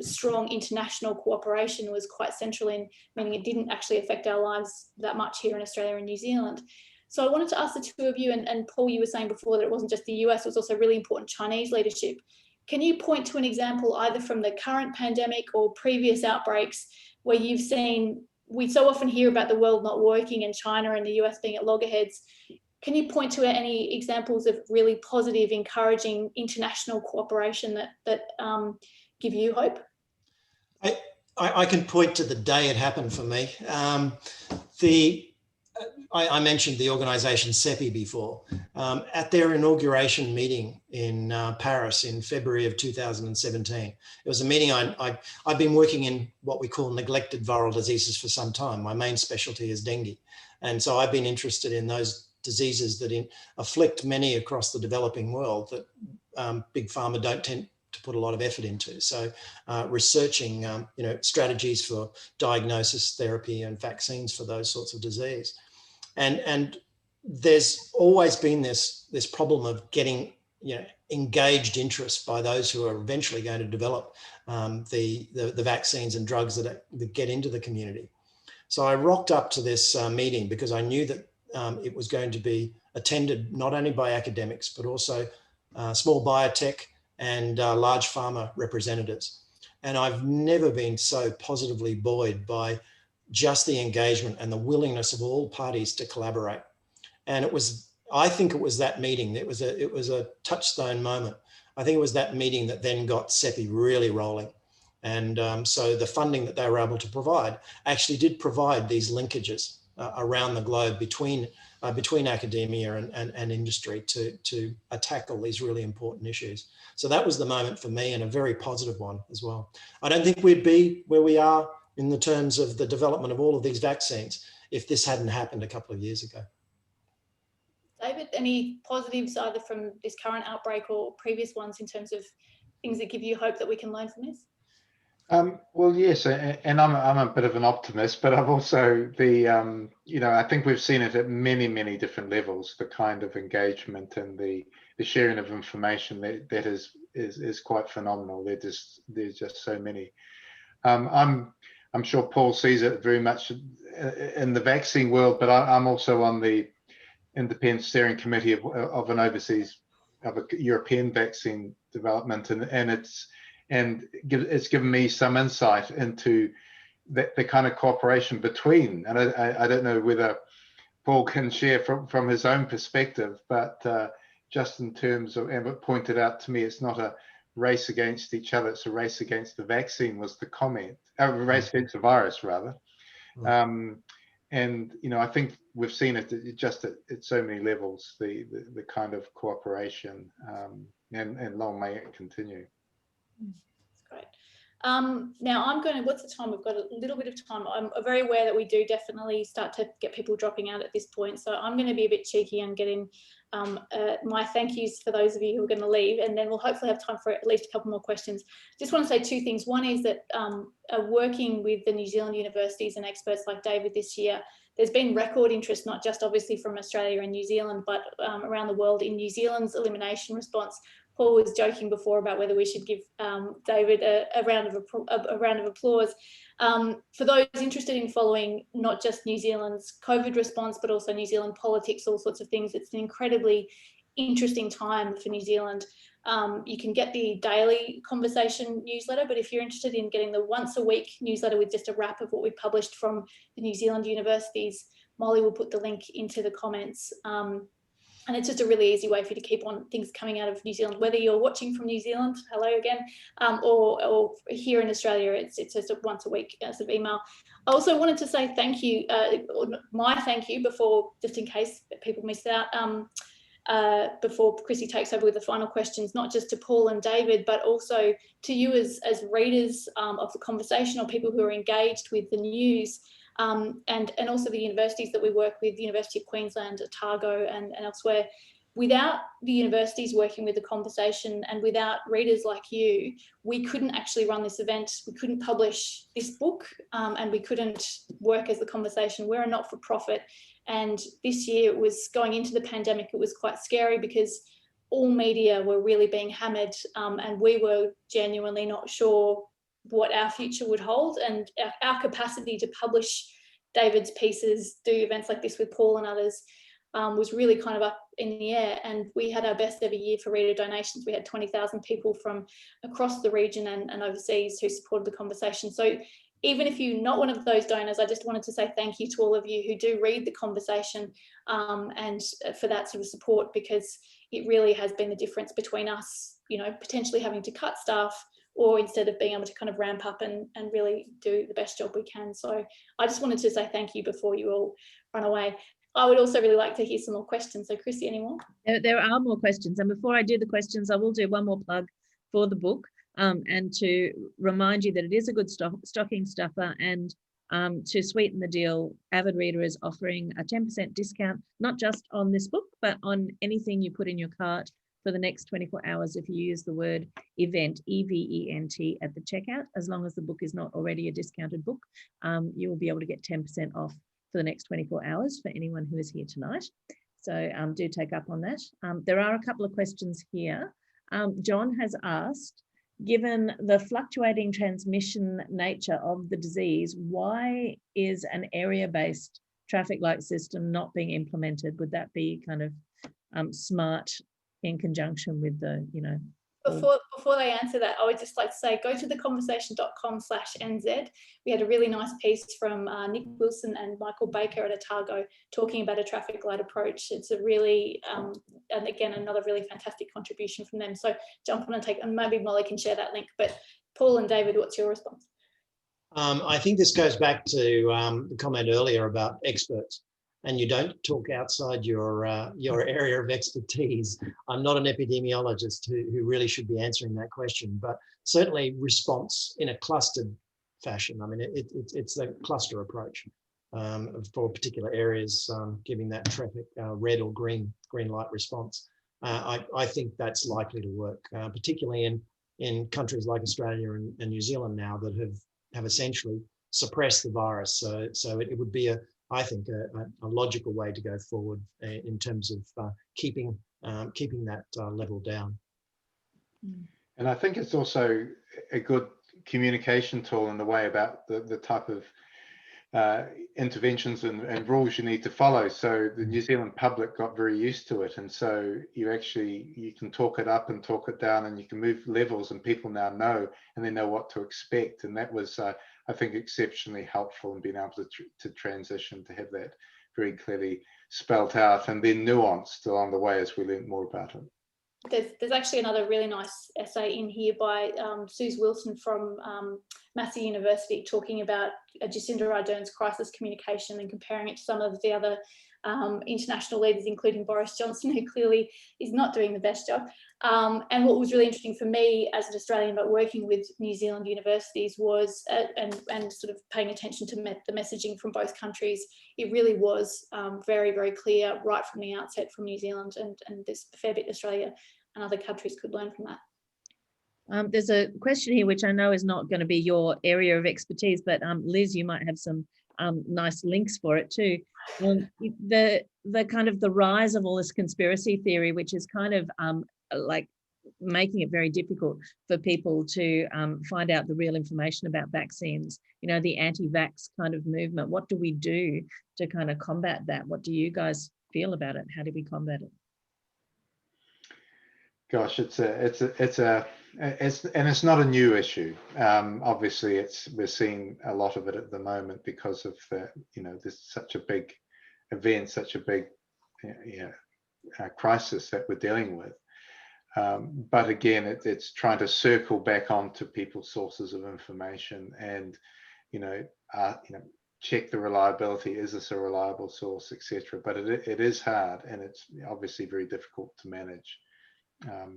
strong international cooperation was quite central in, meaning it didn't actually affect our lives that much here in Australia and New Zealand. So I wanted to ask the two of you, and Paul, you were saying before that it wasn't just the US, it was also really important Chinese leadership. Can you point to an example either from the current pandemic or previous outbreaks where you've seen, we so often hear about the world not working and China and the US being at loggerheads. Can you point to any examples of really positive, encouraging international cooperation that give you hope? I can point to the day it happened for me. I mentioned the organisation CEPI before. At their inauguration meeting in Paris in February of 2017, it was a meeting I've been working in what we call neglected viral diseases for some time. My main specialty is dengue. And so I've been interested in those diseases that afflict many across the developing world that Big Pharma don't tend to put a lot of effort into. So researching, strategies for diagnosis, therapy, and vaccines for those sorts of disease. And there's always been this problem of getting, engaged interest by those who are eventually going to develop the vaccines and drugs that get into the community. So I rocked up to this meeting because I knew that it was going to be attended not only by academics, but also small biotech and large pharma representatives. And I've never been so positively buoyed by just the engagement and the willingness of all parties to collaborate. And I think it was that meeting. It was a touchstone moment. I think it was that meeting that then got CEPI really rolling. And so the funding that they were able to provide actually did provide these linkages around the globe between academia and industry to tackle these really important issues. So that was the moment for me, and a very positive one as well. I don't think we'd be where we are in the terms of the development of all of these vaccines if this hadn't happened a couple of years ago. David, any positives either from this current outbreak or previous ones in terms of things that give you hope that we can learn from this? Well, yes, and I'm a bit of an optimist, but I've also I think we've seen it at many different levels. The kind of engagement and the sharing of information that is quite phenomenal. There's just so many. I'm sure Paul sees it very much in the vaccine world, but I'm also on the independent steering committee of a European vaccine development, and it's given me some insight into the kind of cooperation between, and I don't know whether Paul can share from his own perspective, but just in terms of, and it pointed out to me, it's not a race against each other, it's a race against the vaccine, was the comment, a race against the virus rather. And I think we've seen it just at so many levels, the kind of cooperation, and long may it continue. That's great. Now what's the time? We've got a little bit of time. I'm very aware that we do definitely start to get people dropping out at this point. So I'm going to be a bit cheeky and get in my thank yous for those of you who are going to leave, and then we'll hopefully have time for at least a couple more questions. Just want to say two things. One is that working with the New Zealand universities and experts like David this year, there's been record interest, not just obviously from Australia and New Zealand, but around the world in New Zealand's elimination response. Paul was joking before about whether we should give David a round of applause. For those interested in following not just New Zealand's COVID response, but also New Zealand politics, all sorts of things, it's an incredibly interesting time for New Zealand. You can get the daily conversation newsletter, but if you're interested in getting the once a week newsletter with just a wrap of what we published from the New Zealand universities, Molly will put the link into the comments. And it's just a really easy way for you to keep on things coming out of New Zealand, whether you're watching from New Zealand, hello again, or here in Australia, it's just a once a week sort of email. I also wanted to say thank you, my thank you before, just in case people missed out, before Chrissy takes over with the final questions, not just to Paul and David, but also to you as readers of the conversation, or people who are engaged with the news. And also the universities that we work with, the University of Queensland, Otago and elsewhere. Without the universities working with the conversation and without readers like you, we couldn't actually run this event, we couldn't publish this book, and we couldn't work as the conversation. We're a not-for-profit, and this year it was going into the pandemic, it was quite scary because all media were really being hammered, and we were genuinely not sure what our future would hold, and our capacity to publish David's pieces, do events like this with Paul and others, was really kind of up in the air. And we had our best ever year for reader donations. We had 20,000 people from across the region and overseas who supported the conversation. So even if you're not one of those donors, I just wanted to say thank you to all of you who do read the conversation, and for that sort of support, because it really has been the difference between us, potentially having to cut staff, or instead of being able to kind of ramp up and really do the best job we can. So I just wanted to say thank you before you all run away. I would also really like to hear some more questions. So Chrissy, any more? There are more questions. And before I do the questions, I will do one more plug for the book, and to remind you that it is a good stocking stuffer. And To sweeten the deal, Avid Reader is offering a 10% discount, not just on this book, but on anything you put in your cart for the next 24 hours if you use the word event, EVENT, at the checkout. As long as the book is not already a discounted book, you will be able to get 10% off for the next 24 hours for anyone who is here tonight. So do take up on that. There are a couple of questions here. John has asked, given the fluctuating transmission nature of the disease, why is an area-based traffic light system not being implemented? Would that be kind of smart in conjunction with the, Before they answer that, I would just like to say, go to theconversation.com/NZ. We had a really nice piece from Nick Wilson and Michael Baker at Otago talking about a traffic light approach. It's a really, and again, another really fantastic contribution from them. So jump on and take, and maybe Molly can share that link. But Paul and David, what's your response? I think this goes back to the comment earlier about experts. And you don't talk outside your area of expertise. I'm not an epidemiologist who really should be answering that question, but certainly response in a clustered fashion. I mean, it's a cluster approach for particular areas, giving that traffic red or green light response. I think that's likely to work, particularly in countries like Australia and New Zealand now that have essentially suppressed the virus. So it would be I think a logical way to go forward in terms of keeping that level down. And I think it's also a good communication tool in the way about the type of interventions and rules you need to follow. So the New Zealand public got very used to it, and so you can talk it up and talk it down, and you can move levels, and people now know, and they know what to expect. And that was I think exceptionally helpful in being able to transition, to have that very clearly spelt out and then nuanced along the way as we learned more about it. There's actually another really nice essay in here by Suze Wilson from Massey University talking about Jacinda Ardern's crisis communication and comparing it to some of the other international leaders, including Boris Johnson, who clearly is not doing the best job. And what was really interesting for me as an Australian, but working with New Zealand universities, was, and sort of paying attention to the messaging from both countries, it really was very, very clear right from the outset from New Zealand, and there's a fair bit Australia and other countries could learn from that. There's a question here, which I know is not going to be your area of expertise, but Liz, you might have some nice links for it too. The kind of the rise of all this conspiracy theory, which is kind of like making it very difficult for people to find out the real information about vaccines, the anti-vax kind of movement. What do we do to kind of combat that? What do you guys feel about it? How do we combat it? Gosh, it's not a new issue. Obviously, we're seeing a lot of it at the moment because of there's such a big event, such a big crisis that we're dealing with. But again, it's trying to circle back onto people's sources of information and check the reliability. Is this a reliable source, etc. But it is hard, and it's obviously very difficult to manage.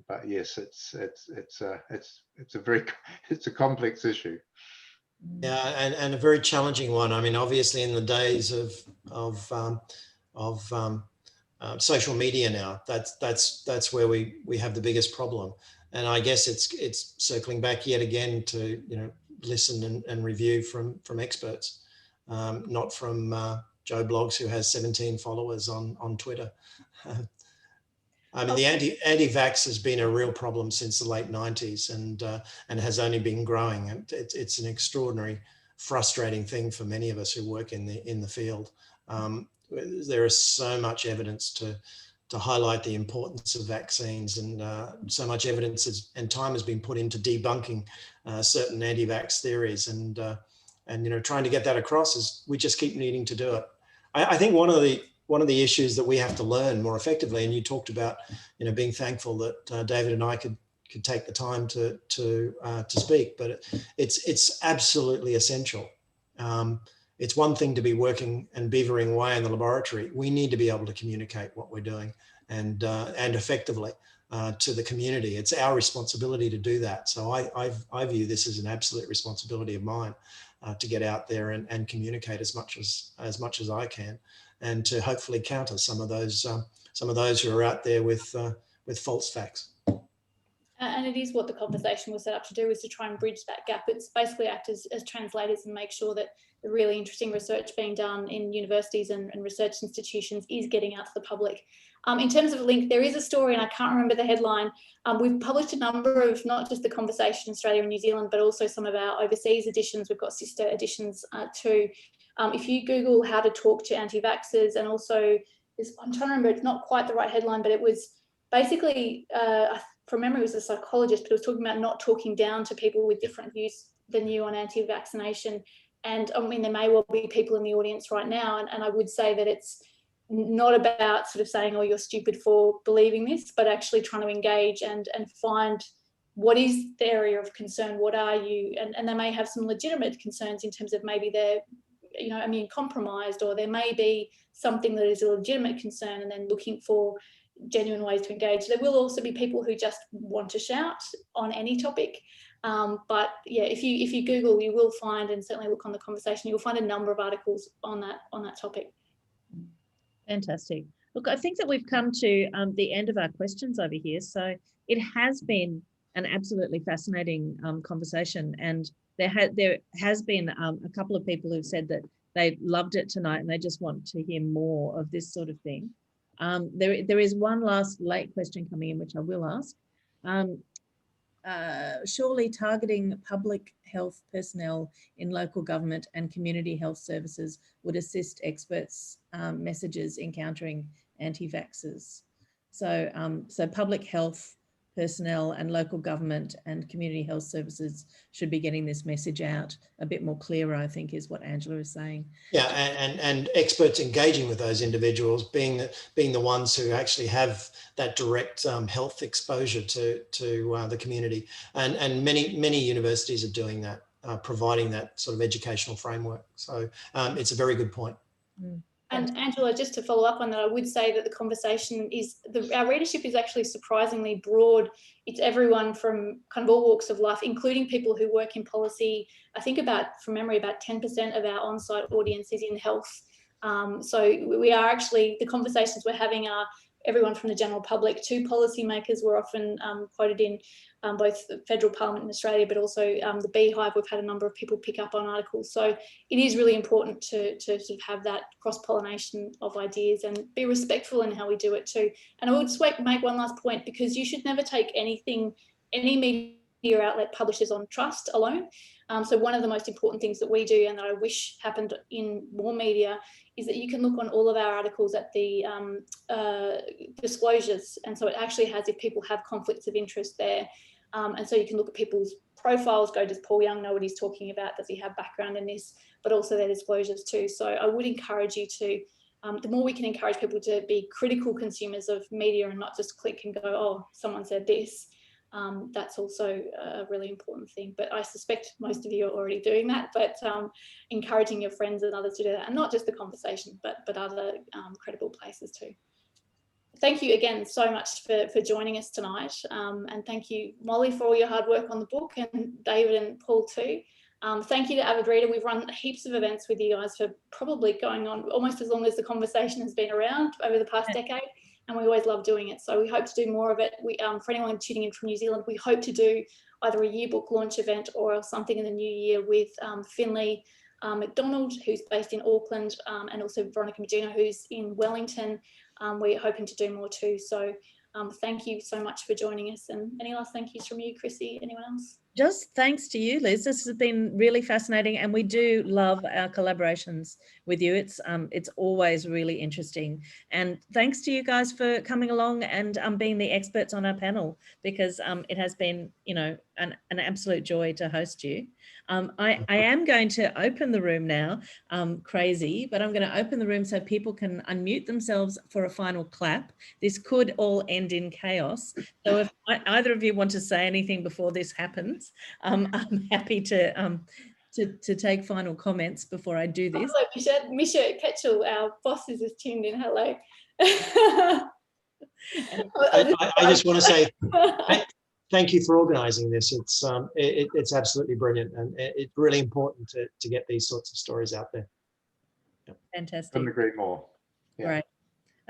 But yes, it's a complex issue. Yeah, and a very challenging one. I mean, obviously, in the days of social media now, that's where we have the biggest problem. And I guess it's circling back yet again to listen and review from experts, not from Joe Blogs, who has 17 followers on Twitter. I mean, the anti-vax has been a real problem since the late 90s and has only been growing. And it's an extraordinary, frustrating thing for many of us who work in the field. There is so much evidence to highlight the importance of vaccines, and so much evidence and time has been put into debunking certain anti-vax theories, and trying to get that across is we just keep needing to do it. I think one of the issues that we have to learn more effectively, and you talked about, being thankful that David and I could take the time to speak, but it's absolutely essential. It's one thing to be working and beavering away in the laboratory. We need to be able to communicate what we're doing and effectively to the community. It's our responsibility to do that. So I view this as an absolute responsibility of mine. to get out there and communicate as much as I can, and to hopefully counter some of those who are out there with false facts. And it is what the conversation was set up to do, is to try and bridge that gap. It's basically act as translators and make sure that the really interesting research being done in universities and research institutions is getting out to the public. In terms of a link, there is a story, and I can't remember the headline. We've published a number of, not just the Conversation Australia and New Zealand, but also some of our overseas editions. We've got sister editions too. If you Google how to talk to anti-vaxxers, and also, I'm trying to remember, it's not quite the right headline, but it was basically, from memory, it was a psychologist, but it was talking about not talking down to people with different views than you on anti-vaccination. And I mean, there may well be people in the audience right now, and I would say that it's not about sort of saying, oh, you're stupid for believing this, but actually trying to engage and find what is the area of concern, what are you, and they may have some legitimate concerns in terms of maybe they're, you know, immune compromised, or there may be something that is a legitimate concern, and then looking for genuine ways to engage. There will also be people who just want to shout on any topic. But yeah, if you Google, you will find, and certainly look on the Conversation, you'll find a number of articles on that topic. Fantastic. Look, I think that we've come to the end of our questions over here. So it has been an absolutely fascinating conversation, and there has been a couple of people who've said that they loved it tonight and they just want to hear more of this sort of thing. There is one last late question coming in, which I will ask. Surely targeting public health personnel in local government and community health services would assist experts' messages in countering anti-vaxxers. So public health personnel and local government and community health services should be getting this message out a bit more clearer, I think, is what Angela is saying. Yeah, and experts engaging with those individuals, being the ones who actually have that direct health exposure to the community, and many universities are doing that, providing that sort of educational framework. So it's a very good point. Mm. And Angela, just to follow up on that, I would say that the conversation is, our readership is actually surprisingly broad. It's everyone from kind of all walks of life, including people who work in policy. I think from memory, about 10% of our on-site audience is in health. So we are actually, the conversations we're having are everyone from the general public to policymakers. We're often quoted in both the federal parliament in Australia, but also the Beehive. We've had a number of people pick up on articles. So it is really important to sort of have that cross-pollination of ideas and be respectful in how we do it too. And I would just make one last point, because you should never take any media outlet publishes on trust alone. So one of the most important things that we do, and that I wish happened in more media, is that you can look on all of our articles at the disclosures. And so it actually has if people have conflicts of interest there. And so you can look at people's profiles, go, does Paul Young know what he's talking about? Does he have background in this? But also their disclosures too. So I would encourage you to, the more we can encourage people to be critical consumers of media and not just click and go, oh, someone said this. That's also a really important thing. But I suspect most of you are already doing that, but encouraging your friends and others to do that, and not just the Conversation, but other credible places too. Thank you again so much for joining us tonight. And thank you, Molly, for all your hard work on the book, and David and Paul too. Thank you to Avid Reader. We've run heaps of events with you guys for probably going on almost as long as the Conversation has been around over the past decade. And we always love doing it. So we hope to do more of it. For anyone tuning in from New Zealand, we hope to do either a yearbook launch event or something in the new year with Finlay McDonald, who's based in Auckland, and also Veronica Medina, who's in Wellington. We're hoping to do more too. So thank you so much for joining us. And any last thank yous from you, Chrissy? Anyone else? Just thanks to you, Liz. This has been really fascinating, and we do love our collaborations with you. It's always really interesting. And thanks to you guys for coming along and being the experts on our panel, because it has been, you know, an absolute joy to host you. I am going to open the room now, crazy, but I'm going to open the room so people can unmute themselves for a final clap. This could all end in chaos. So if either of you want to say anything before this happens, I'm happy to take final comments before I do this. Hello, Misha Ketchell, our boss, is just tuned in. Hello. I just want to say thank you for organising this. It's absolutely brilliant, and it's really important to get these sorts of stories out there. Fantastic. Couldn't agree more. Yeah. Right.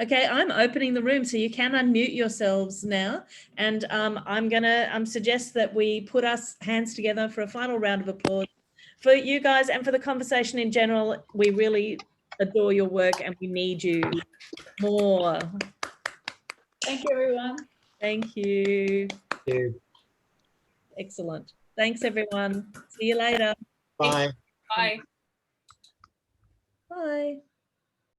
Okay, I'm opening the room, so you can unmute yourselves now. And I'm going to suggest that we put our hands together for a final round of applause for you guys and for the conversation in general. We really adore your work and we need you more. Thank you, everyone. Thank you. Thank you. Excellent. Thanks, everyone. See you later. Bye. Bye. Bye.